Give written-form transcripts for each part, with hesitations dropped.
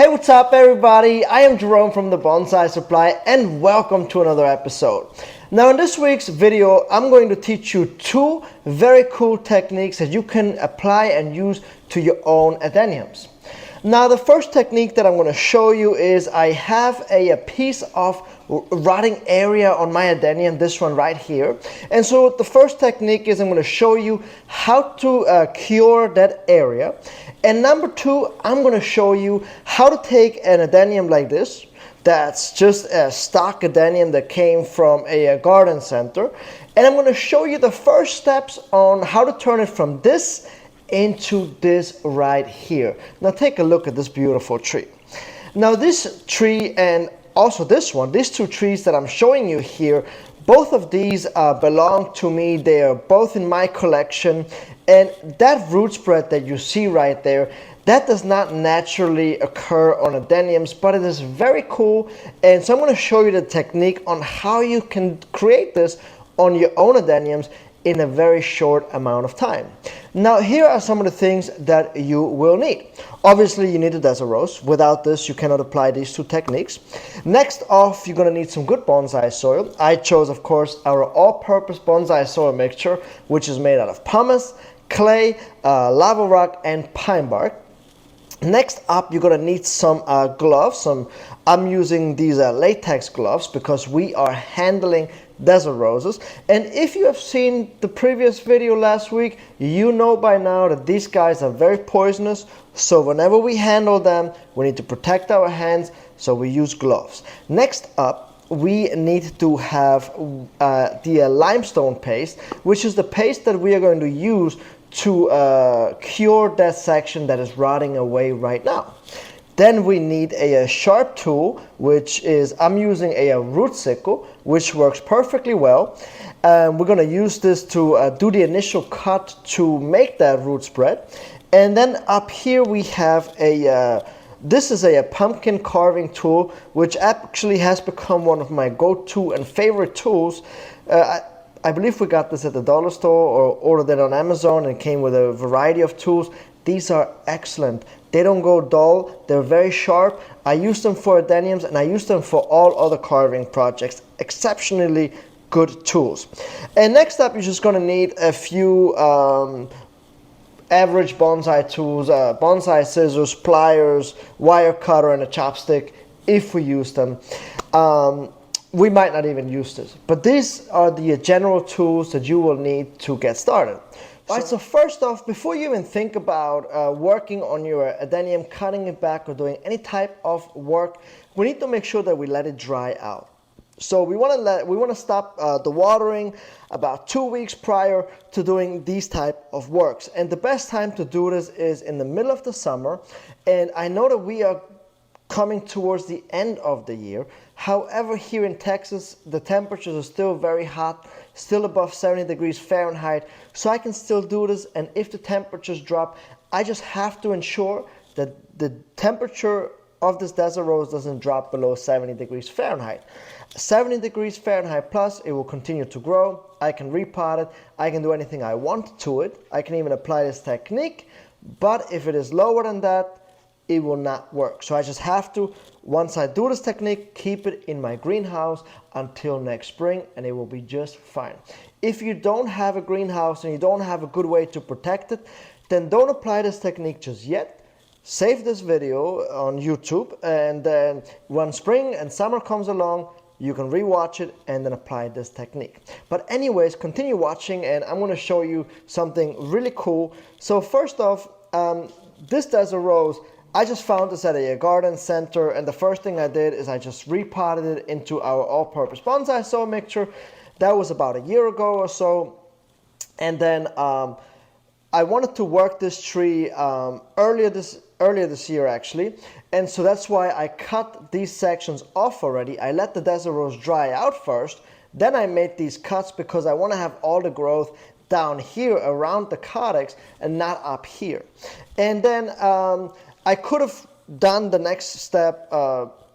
Hey, what's up everybody? I am Jerome from the Bonsai Supply and welcome to another episode. Now in this week's video, I'm going to teach you two very cool techniques that you can apply and use to your own Adeniums. Now the first technique that I'm going to show you is I have a piece of rotting area on my Adenium, this one right here. And so the first technique is I'm going to show you how to cure that area. And number two, I'm going to show you how to take an Adenium like this, that's just a stock Adenium that came from a garden center. And I'm going to show you the first steps on how to turn it from this into this right here. Now take a look at this beautiful tree. Now this tree and also this one, these two trees that I'm showing you here, both of these belong to me. They are both in my collection, and that root spread that you see right there, that does not naturally occur on Adeniums, but it is very cool. And so I'm going to show you the technique on how you can create this on your own Adeniums in a very short amount of time. Now here are some of the things that you will need. Obviously you need a desert rose. Without this you cannot apply these two techniques. Next off, you're going to need some good bonsai soil. I chose, of course, our all-purpose bonsai soil mixture, which is made out of pumice, clay, lava rock and pine bark. Next up, you're going to need some gloves. I'm using these latex gloves because we are handling desert roses. And if you have seen the previous video last week, you know by now that these guys are very poisonous. So whenever we handle them, we need to protect our hands, so we use gloves. Next up, we need to have the limestone paste, which is the paste that we are going to use to cure that section that is rotting away right now. Then we need a sharp tool, which is, I'm using a root sickle, which works perfectly well. We're going to use this to do the initial cut to make that root spread. And then up here we have this is a pumpkin carving tool, which actually has become one of my go-to and favorite tools. I believe we got this at the dollar store or ordered it on Amazon, and it came with a variety of tools. These are excellent. They don't go dull. They're very sharp. I use them for Adeniums and I use them for all other carving projects. Exceptionally good tools. And next up, you're just going to need a few average bonsai tools, bonsai scissors, pliers, wire cutter, and a chopstick if we use them. We might not even use this, but these are the general tools that you will need to get started. Alright, so first off, before you even think about working on your Adenium, cutting it back or doing any type of work, we need to make sure that we let it dry out. So we want to stop the watering about 2 weeks prior to doing these type of works. And the best time to do this is in the middle of the summer. And I know that we are coming towards the end of the year. However, here in Texas, the temperatures are still very hot, still above 70 degrees Fahrenheit. So I can still do this, and if the temperatures drop, I just have to ensure that the temperature of this desert rose doesn't drop below 70 degrees Fahrenheit. 70 degrees Fahrenheit plus, it will continue to grow. I can repot it. I can do anything I want to it. I can even apply this technique, but if it is lower than that, it will not work. So I just have to, once I do this technique, keep it in my greenhouse until next spring, and it will be just fine. If you don't have a greenhouse and you don't have a good way to protect it, then don't apply this technique just yet. Save this video on YouTube, and then when spring and summer comes along, you can rewatch it and then apply this technique. But anyways, continue watching, and I'm going to show you something really cool. So first off, this desert rose, I just found this at a garden center, and the first thing I did is I just repotted it into our all-purpose bonsai soil mixture. That was about a year ago or so. And then I wanted to work this tree earlier this year actually, and so that's why I cut these sections off already. I let the desert rose dry out first, then I made these cuts because I want to have all the growth down here around the codex and not up here. And then I could have done the next step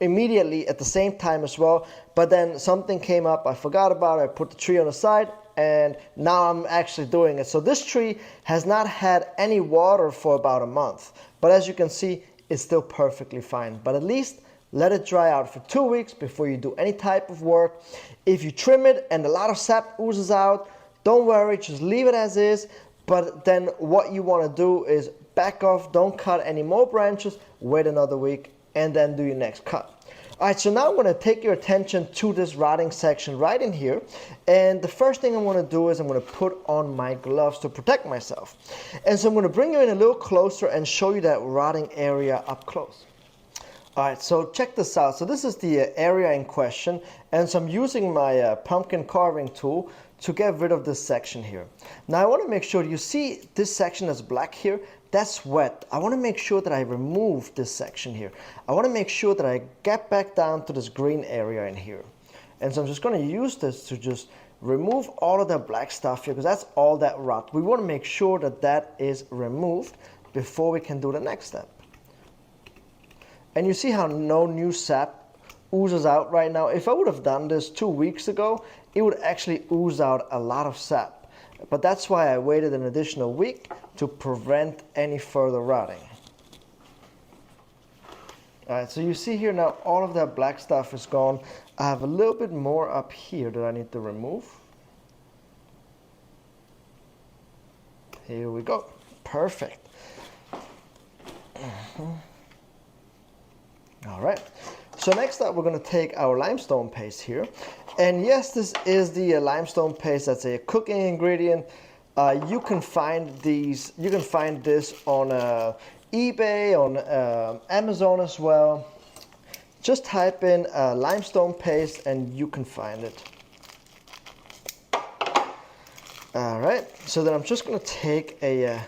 immediately at the same time as well, but then something came up, I forgot about it, I put the tree on the side, and now I'm actually doing it. So this tree has not had any water for about a month, but as you can see, it's still perfectly fine. But at least let it dry out for 2 weeks before you do any type of work. If you trim it and a lot of sap oozes out, don't worry, just leave it as is. But then what you want to do is back off, don't cut any more branches, wait another week, and then do your next cut. All right, so now I'm going to take your attention to this rotting section right in here. And the first thing I'm going to do is I'm going to put on my gloves to protect myself. And so I'm going to bring you in a little closer and show you that rotting area up close. All right, so check this out. So this is the area in question. And so I'm using my pumpkin carving tool to get rid of this section here. Now I want to make sure, you see this section that's black here? That's wet. I want to make sure that I remove this section here. I want to make sure that I get back down to this green area in here. And so I'm just going to use this to just remove all of that black stuff here, because that's all that rot. We want to make sure that that is removed before we can do the next step. And you see how no new sap oozes out right now? If I would have done this 2 weeks ago, it would actually ooze out a lot of sap. But that's why I waited an additional week to prevent any further rotting. Alright, so you see here now all of that black stuff is gone. I have a little bit more up here that I need to remove. Here we go. Perfect. Alright, so next up we're going to take our limestone paste here. And yes, this is the limestone paste. That's a cooking ingredient. You can find these. You can find this on eBay, on Amazon as well. Just type in limestone paste and you can find it. All right. So then I'm just going to take a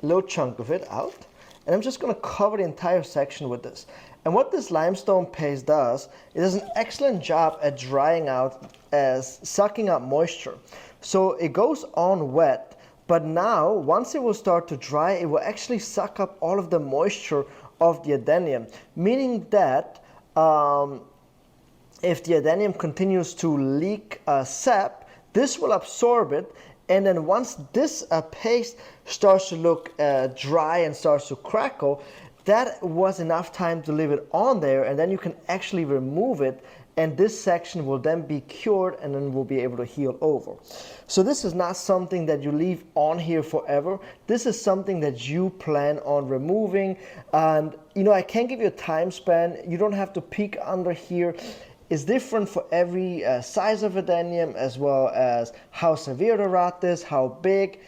little chunk of it out, and I'm just going to cover the entire section with this. And what this limestone paste does, it does an excellent job at drying out, as sucking up moisture. So it goes on wet, but now once it will start to dry, it will actually suck up all of the moisture of the adenium, meaning that if the adenium continues to leak sap, this will absorb it. And then once this paste starts to look dry and starts to crackle, that was enough time to leave it on there, and then you can actually remove it, and this section will then be cured and then will be able to heal over. So this is not something that you leave on here forever. This is something that you plan on removing. And you know, I can't give you a time span. You don't have to peek under here. It's different for every size of adenium, as well as how severe the rot is, how big,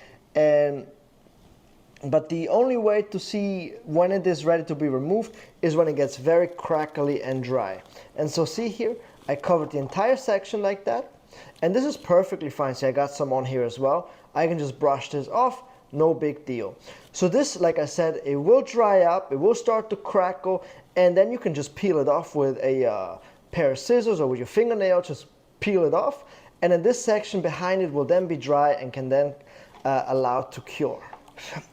but the only way to see when it is ready to be removed is when it gets very crackly and dry. And so see here, I covered the entire section like that. And this is perfectly fine. See, I got some on here as well. I can just brush this off, no big deal. So this, like I said, it will dry up, it will start to crackle, and then you can just peel it off with a pair of scissors or with your fingernail, just peel it off. And then this section behind it will then be dry and can then allow to cure.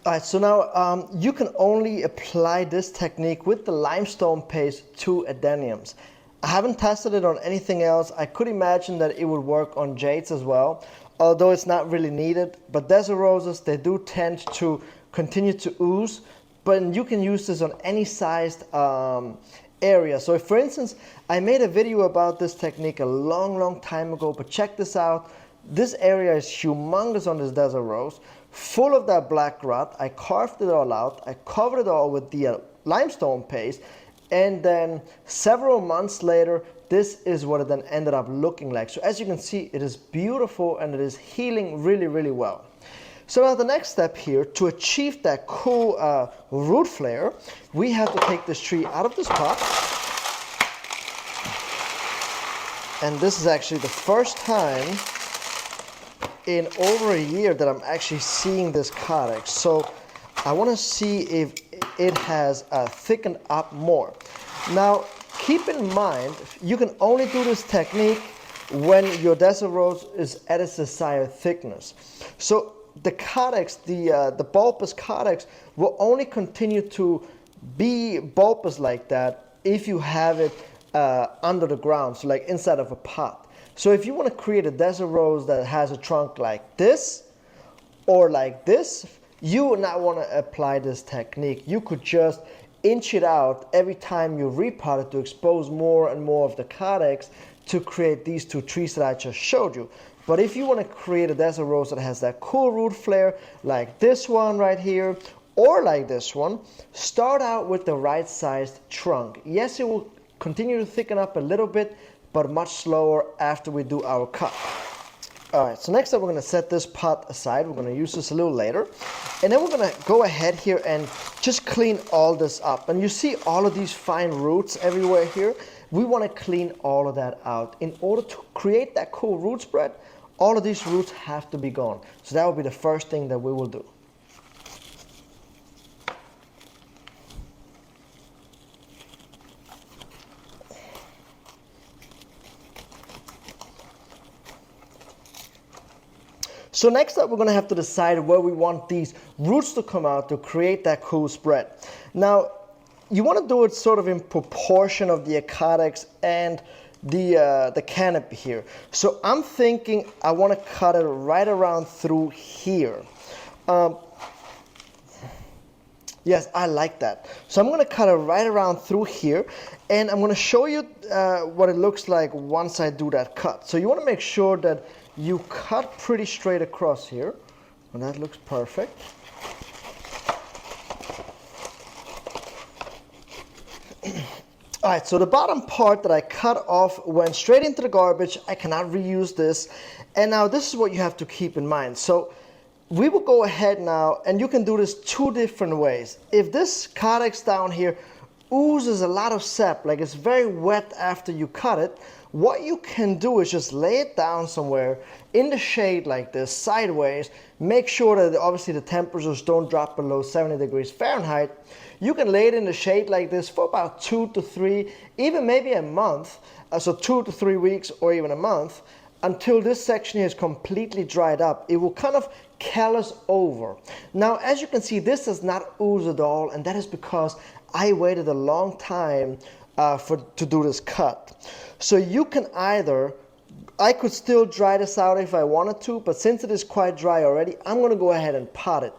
Alright, so now you can only apply this technique with the limestone paste to adeniums. I haven't tested it on anything else. I could imagine that it would work on jades as well, although it's not really needed. But desert roses, they do tend to continue to ooze, but you can use this on any sized area. So if, for instance, I made a video about this technique a long time ago, but check this out. This area is humongous on this desert rose, full of that black rot. I carved it all out. I covered it all with the limestone paste. And then several months later, this is what it then ended up looking like. So as you can see, it is beautiful and it is healing really well. So now the next step here, to achieve that cool root flare, we have to take this tree out of this pot. And this is actually the first time in over a year that I'm actually seeing this carex. So I want to see if it has thickened up more. Now keep in mind, you can only do this technique when your desert rose is at its desired thickness. So the carex, the bulbous carex, will only continue to be bulbous like that if you have it under the ground, so like inside of a pot. So if you want to create a desert rose that has a trunk like this or like this, you would not want to apply this technique. You could just inch it out every time you repot it to expose more and more of the calyx to create these two trees that I just showed you. But if you want to create a desert rose that has that cool root flare like this one right here, or like this one, start out with the right sized trunk. Yes, it will continue to thicken up a little bit, but much slower after we do our cut. Alright, so next up we're going to set this pot aside. We're going to use this a little later. And then we're going to go ahead here and just clean all this up. And you see all of these fine roots everywhere here. We want to clean all of that out. In order to create that cool root spread, all of these roots have to be gone. So that will be the first thing that we will do. So next up, we're going to have to decide where we want these roots to come out to create that cool spread. Now, you want to do it sort of in proportion of the calyx and the canopy here. So I'm thinking I want to cut it right around through here. Yes, I like that. So I'm going to cut it right around through here, and I'm going to show you what it looks like once I do that cut. So you want to make sure that you cut pretty straight across here, and that looks perfect. Alright, so the bottom part that I cut off went straight into the garbage. I cannot reuse this. And now this is what you have to keep in mind. So we will go ahead now, and you can do this two different ways. If this calyx down here oozes a lot of sap, like it's very wet after you cut it, what you can do is just lay it down somewhere in the shade like this, sideways. Make sure that obviously the temperatures don't drop below 70 degrees Fahrenheit. You can lay it in the shade like this for about 2 to 3, even maybe a month, so 2 to 3 weeks or even a month, until this section here is completely dried up. It will kind of callus over. Now, as you can see, this does not ooze at all, and that is because I waited a long time to do this cut. So you can either, I could still dry this out if I wanted to, but since it is quite dry already, I'm going to go ahead and pot it.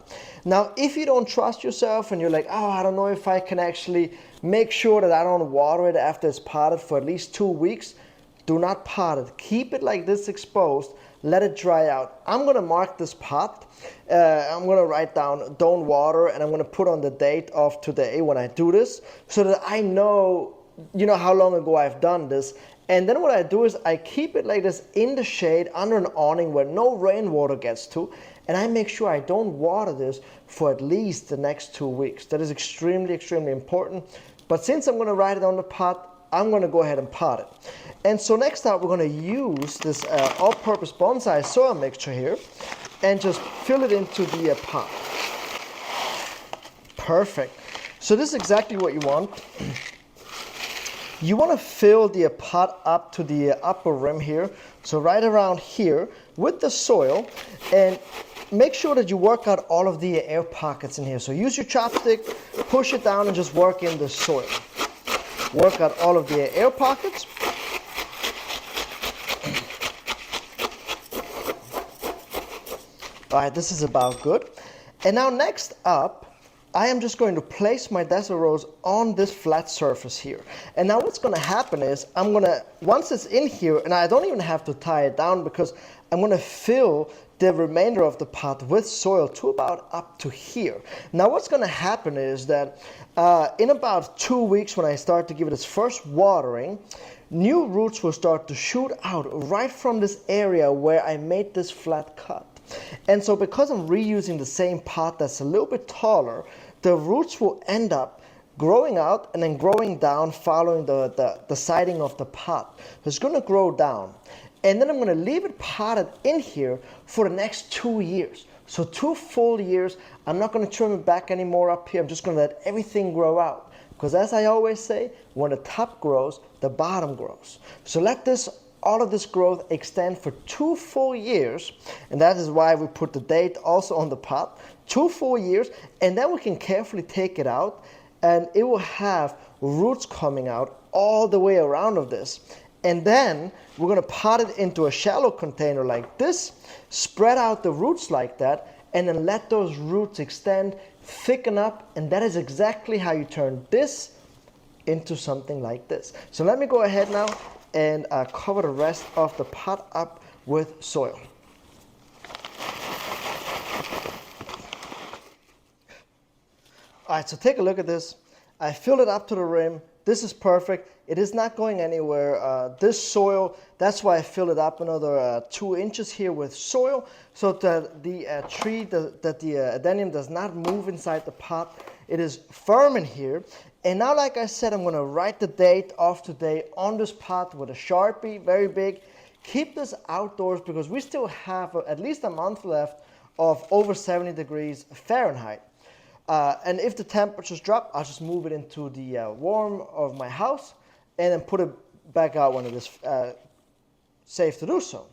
Now, if you don't trust yourself and you're like, oh, I don't know if I can actually make sure that I don't water it after it's potted for at least 2 weeks, do not pot it. Keep it like this exposed. Let it dry out. I'm going to mark this pot. I'm going to write down don't water, and I'm going to put on the date of today when I do this so that I know, how long ago I've done this. And then what I do is I keep it like this in the shade under an awning where no rainwater gets to, and I make sure I don't water this for at least the next 2 weeks. That is extremely, extremely important. But since I'm going to write it on the pot, I'm going to go ahead and pot it. And so next up, we're going to use this all-purpose bonsai soil mixture here and just fill it into the pot. Perfect. So this is exactly what you want. You want to fill the pot up to the upper rim here, so right around here with the soil, and make sure that you work out all of the air pockets in here. So use your chopstick, push it down, and just work in the soil. Work out all of the air pockets. Alright, this is about good. And now next up, I am just going to place my desert rose on this flat surface here. And now what's going to happen is once it's in here, and I don't even have to tie it down because I'm going to fill the remainder of the pot with soil to about up to here. Now what's going to happen is that in about 2 weeks, when I start to give it its first watering, new roots will start to shoot out right from this area where I made this flat cut. And so because I'm reusing the same pot that's a little bit taller, the roots will end up growing out and then growing down following the siding of the pot. It's going to grow down. And then I'm going to leave it potted in here for the next 2 years. So 2 full years. I'm not going to trim it back anymore up here. I'm just going to let everything grow out. Because as I always say, when the top grows, the bottom grows. So let all of this growth extend for 2 full years, and that is why we put the date also on the pot. 2 full years, and then we can carefully take it out, and it will have roots coming out all the way around of this. And then we're going to pot it into a shallow container like this, spread out the roots like that, and then let those roots extend thicken up, and that is exactly how you turn this into something like this. So let me go ahead now and cover the rest of the pot up with soil. All right, so take a look at this. I filled it up to the rim. This is perfect. It is not going anywhere. This soil, that's why I filled it up another 2 inches here with soil, so that the adenium does not move inside the pot. It is firm in here. And now, like I said, I'm gonna write the date of today on this pot with a Sharpie, very big. Keep this outdoors because we still have at least a month left of over 70 degrees Fahrenheit. And if the temperatures drop, I'll just move it into the warm of my house and then put it back out when it is safe to do so.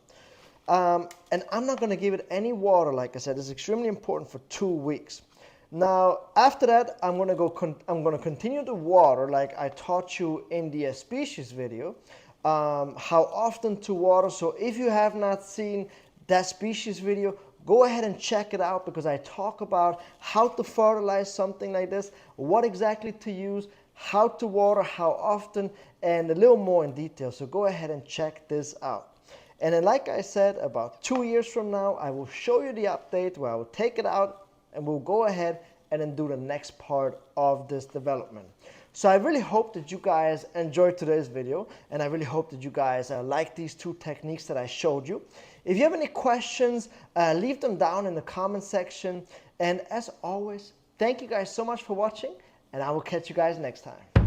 And I'm not going to give it any water, like I said. It's extremely important for 2 weeks. Now, after that, I'm going to continue to water like I taught you in the species video, how often to water. So if you have not seen that species video, go ahead and check it out because I talk about how to fertilize something like this, what exactly to use, how to water, how often, and a little more in detail. So go ahead and check this out. And then, like I said, about 2 years from now, I will show you the update where I will take it out and we'll go ahead and then do the next part of this development. So I really hope that you guys enjoyed today's video, and I really hope that you guys like these 2 techniques that I showed you. If you have any questions, leave them down in the comment section. And as always, thank you guys so much for watching, and I will catch you guys next time.